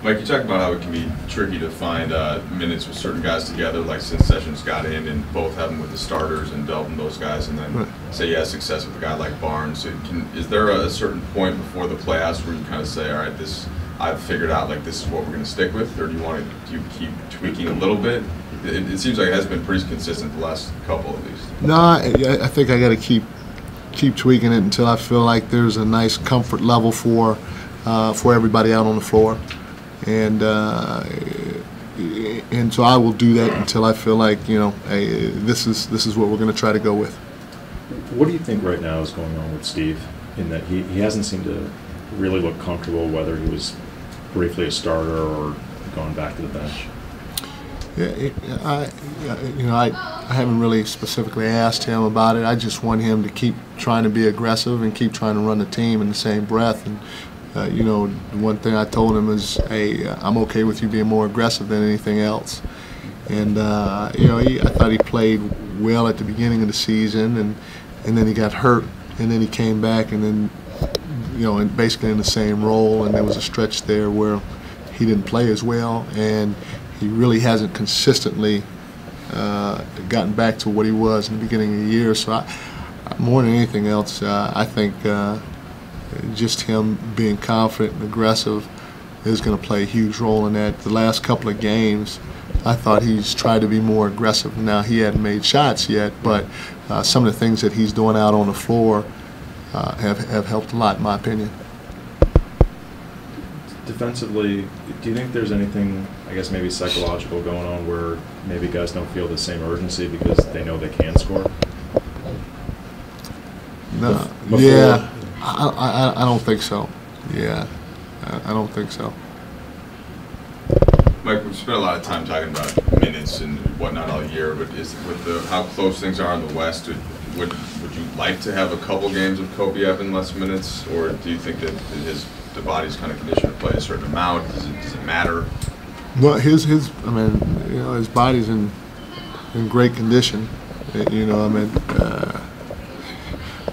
Mike, you talked about how it can be tricky to find minutes with certain guys together, like since Sessions got in and both have them with the starters and Delvin those guys, and then say you have success with a guy like Barnes. So is there a certain point before the playoffs where you kind of say, all right, I've figured out like this is what we're going to stick with, or do you keep tweaking a little bit? It seems like it has been pretty consistent the last couple of these. No, I think I got to keep tweaking it until I feel like there's a nice comfort level for everybody out on the floor. And so I will do that until I feel like, hey, this is what we're going to try to go with. What do you think right now is going on with Steve in that he hasn't seemed to really look comfortable whether he was briefly a starter or going back to the bench? Yeah, I haven't really specifically asked him about it. I just want him to keep trying to be aggressive and keep trying to run the team in the same breath. And the one thing I told him is, hey, I'm okay with you being more aggressive than anything else. And I thought he played well at the beginning of the season, and then he got hurt, and then he came back, and then basically in the same role, and there was a stretch there where he didn't play as well, and he really hasn't consistently gotten back to what he was in the beginning of the year. So more than anything else, I think just him being confident and aggressive is going to play a huge role in that. The last couple of games, I thought he's tried to be more aggressive. Now, he hadn't made shots yet, but some of the things that he's doing out on the floor have helped a lot, in my opinion. Defensively, do you think there's anything, I guess maybe psychological going on where maybe guys don't feel the same urgency because they know they can score? No. Yeah, I don't think so. Yeah, I don't think so. Mike, we've spent a lot of time talking about minutes and whatnot all year, but with how close things are in the West, would you like to have a couple games of Kobe having less minutes, or do you think that the body's kind of conditioned to play a certain amount? Does it matter? Well, his body's in great condition.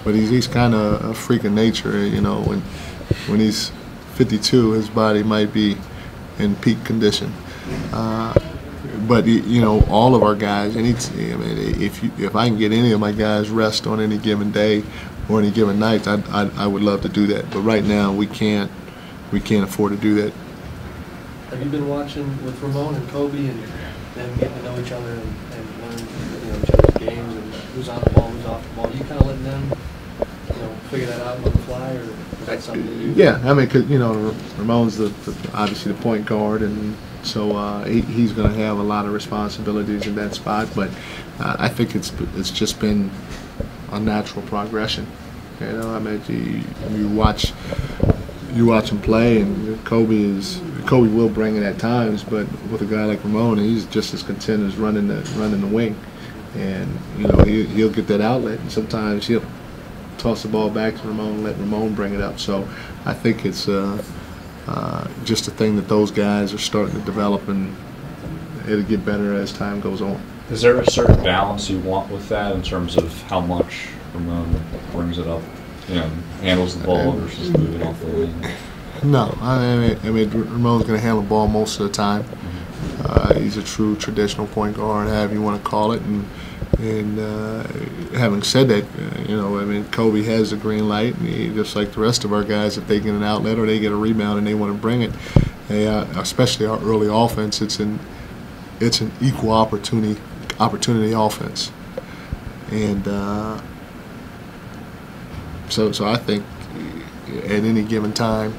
But he's kind of a freak of nature. When he's 52, his body might be in peak condition. But all of our guys, if I can get any of my guys rest on any given day or any given night, I would love to do that. But right now we can't afford to do that. Have you been watching with Ramon and Kobe and them getting to know each other and learn each other's games and who's on the ball, who's off the ball? You kind of letting them figure that out on the fly, or is that something that you? Yeah, because Ramon's obviously the point guard, and so he's going to have a lot of responsibilities in that spot. But I think it's just been a natural progression. You watch him play, and Kobe will bring it at times, but with a guy like Ramon, he's just as content as running the wing, and he'll get that outlet, and sometimes he'll toss the ball back to Ramon, let Ramon bring it up. So I think it's just a thing that those guys are starting to develop, and it'll get better as time goes on. Is there a certain balance you want with that in terms of how much Ramon brings it up, handles the ball versus moving off the wing? No, Ramon's going to handle the ball most of the time. He's a true traditional point guard, however you want to call it. And having said that, Kobe has the green light, and just like the rest of our guys, if they get an outlet or they get a rebound and they want to bring it, especially our early offense, it's an equal opportunity offense. And so I think at any given time,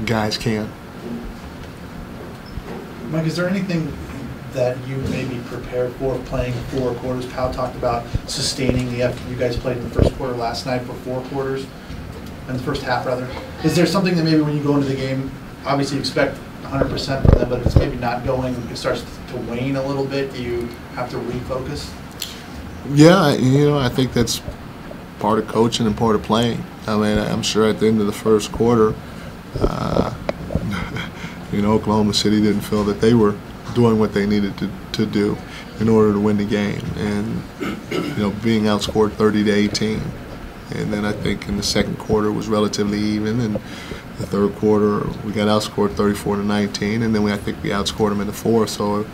guys can. Mike, is there anything that you maybe prepared for playing 4 quarters? Powell talked about sustaining the effort you guys played in the first quarter last night for 4 quarters, in the first half rather. Is there something that maybe when you go into the game, obviously you expect 100% from them, but if it's maybe not going, it starts to wane a little bit, do you have to refocus? Yeah, I think that's part of coaching and part of playing. I'm sure at the end of the first quarter, Oklahoma City didn't feel that they were doing what they needed to do in order to win the game. And, being outscored 30-18 And then I think in the second quarter it was relatively even, and the third quarter we got outscored 34-19, and then I think we outscored them in the fourth. So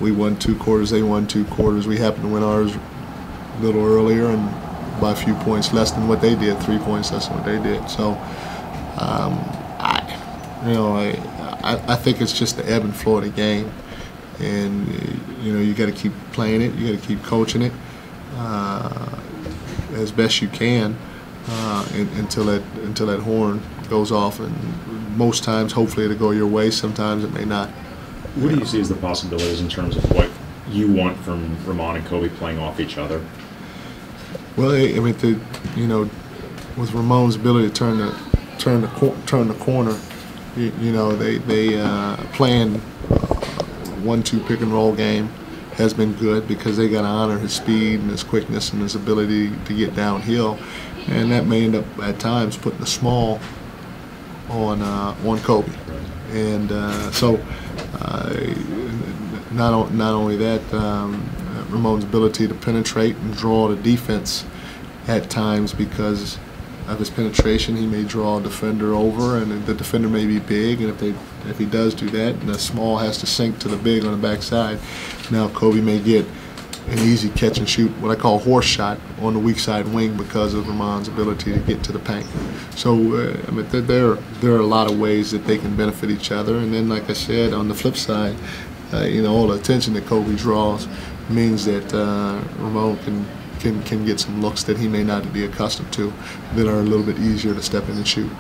we won 2 quarters, they won 2 quarters. We happened to win ours a little earlier and by a few points less than what they did, 3 points less than what they did. So I think it's just the ebb and flow of the game, and you got to keep playing it, you got to keep coaching it as best you can until that horn goes off, and most times hopefully it'll go your way, sometimes it may not. What do you see as the possibilities in terms of what you want from Ramon and Kobe playing off each other? Well, I mean, with Ramon's ability to turn the corner, they playing 1-2 pick and roll game has been good because they got to honor his speed and his quickness and his ability to get downhill, and that may end up at times putting a small on Kobe, and so not only that, Ramon's ability to penetrate and draw the defense at times because of his penetration. He may draw a defender over, and the defender may be big, and if he does do that, and the small has to sink to the big on the backside. Now Kobe may get an easy catch and shoot, what I call horse shot, on the weak side wing because of Ramon's ability to get to the paint. So I mean, there are a lot of ways that they can benefit each other. And then, like I said, on the flip side, all the attention that Kobe draws means that Ramon can get some looks that he may not be accustomed to that are a little bit easier to step in and shoot.